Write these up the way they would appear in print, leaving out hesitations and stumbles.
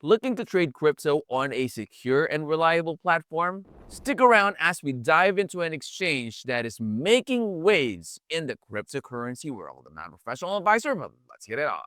Looking to trade crypto on a secure and reliable platform? Stick around as we dive into an exchange that is making waves in the cryptocurrency world. I'm not a professional advisor, but let's get it on.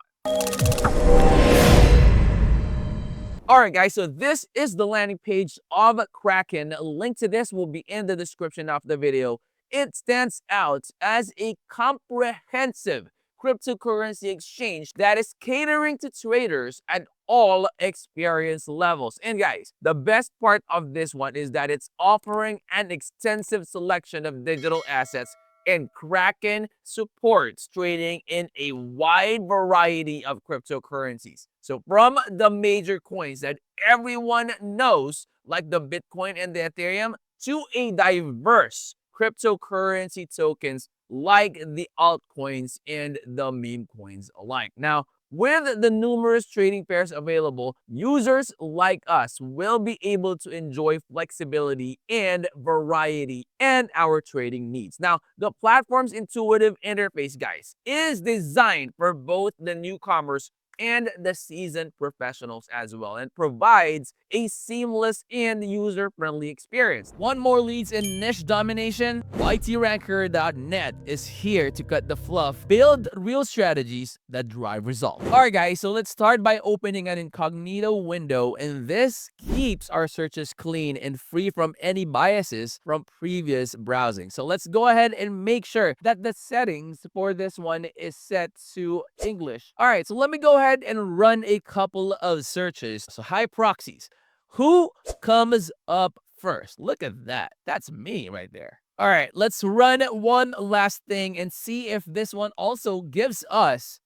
Alright guys, so this is the landing page of Kraken. A link to this will be in the description of the video. It stands out as a comprehensive cryptocurrency exchange that is catering to traders at all experience levels. And guys, the best part of this one is that it's offering an extensive selection of digital assets, and Kraken supports trading in a wide variety of cryptocurrencies. So from the major coins that everyone knows, like the Bitcoin and the Ethereum, to a diverse cryptocurrency tokens like the altcoins and the meme coins alike. Now, with the numerous trading pairs available, users like us will be able to enjoy flexibility and variety in our trading needs. Now, the platform's intuitive interface, guys, is designed for both the newcomers and the seasoned professionals as well, and provides a seamless and user-friendly experience. Want more leads in niche domination? YTRanker.net is here to cut the fluff, build real strategies that drive results. Alright guys, so let's start by opening an incognito window, and this keeps our searches clean and free from any biases from previous browsing. So let's go ahead and make sure that the settings for this one is set to English. Alright, so let me go ahead and run a couple of searches. So hi proxies. Who comes up first? Look at that. That's me right there. All right, let's run one last thing and see if this one also gives us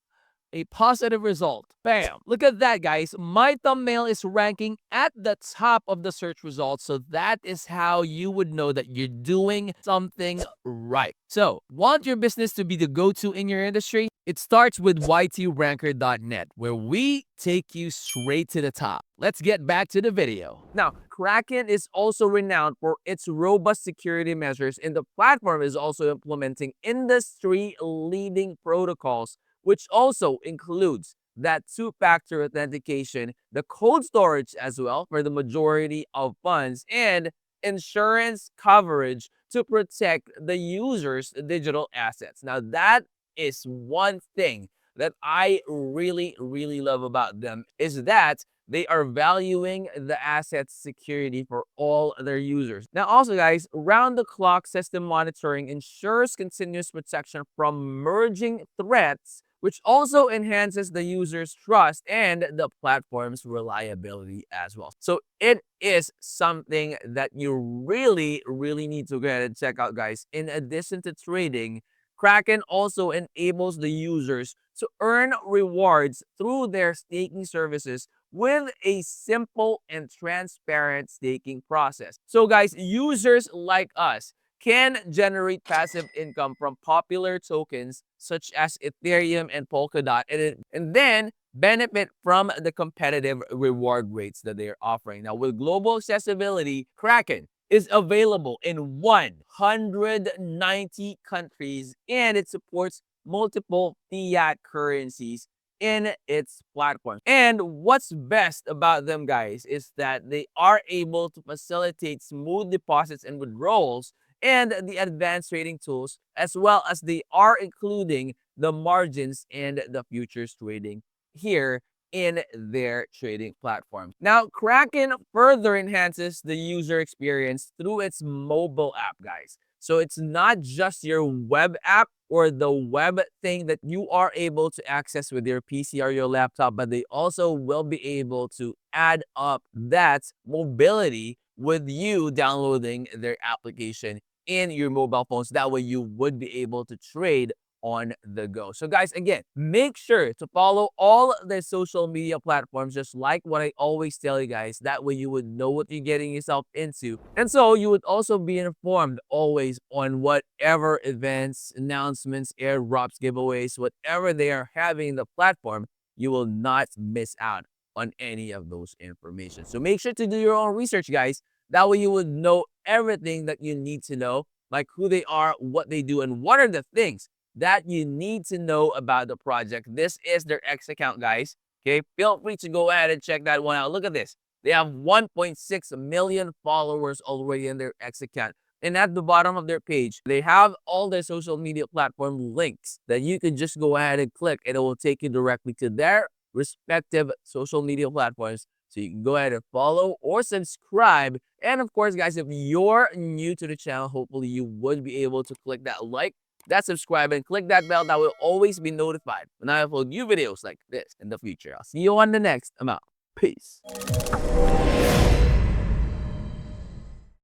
a positive result. Bam! Look at that, guys. My thumbnail is ranking at the top of the search results, so that is how you would know that you're doing something right. So, want your business to be the go-to in your industry? It starts with YTRanker.net, where we take you straight to the top. Let's get back to the video. Now, Kraken is also renowned for its robust security measures, and the platform is also implementing industry-leading protocols, which also includes that two-factor authentication, the cold storage as well for the majority of funds, and insurance coverage to protect the user's digital assets. Now, that is one thing that I really love about them, is that they are valuing the asset's security for all their users. Now, also, guys, round-the-clock system monitoring ensures continuous protection from emerging threats, which also enhances the user's trust and the platform's reliability as well. So it is something that you really need to go ahead and check out, guys. In addition to trading, Kraken also enables the users to earn rewards through their staking services with a simple and transparent staking process. So guys, users like us can generate passive income from popular tokens such as Ethereum and Polkadot, and then benefit from the competitive reward rates that they are offering. Now, with global accessibility, Kraken is available in 190 countries, and it supports multiple fiat currencies in its platform. And what's best about them, guys, is that they are able to facilitate smooth deposits and withdrawals and the advanced trading tools, as well as they are including the margins and the futures trading here in their trading platform. Now, Kraken further enhances the user experience through its mobile app, guys. So it's not just your web app or the web thing that you are able to access with your PC or your laptop, but they also will be able to add up that mobility with you downloading their application in your mobile phones. That way you would be able to trade on the go. So guys, again, make sure to follow all the social media platforms, just like what I always tell you guys. That way you would know what you're getting yourself into. And so you would also be informed always on whatever events, announcements, airdrops, giveaways, whatever they are having in the platform. You will not miss out on any of those information. So make sure to do your own research, guys. That way you would know everything that you need to know, like who they are, what they do, and what are the things that you need to know about the project. This is their X account, guys. Okay, feel free to go ahead and check that one out. Look at this. They have 1.6 million followers already in their X account. And at the bottom of their page, they have all their social media platform links that you can just go ahead and click, and it will take you directly to their respective social media platforms. So you can go ahead and follow or subscribe. And of course, guys, if you're new to the channel, hopefully you would be able to click that like, that subscribe, and click that bell that will always be notified when I upload new videos like this in the future. I'll see you on the next. I'm out. Peace.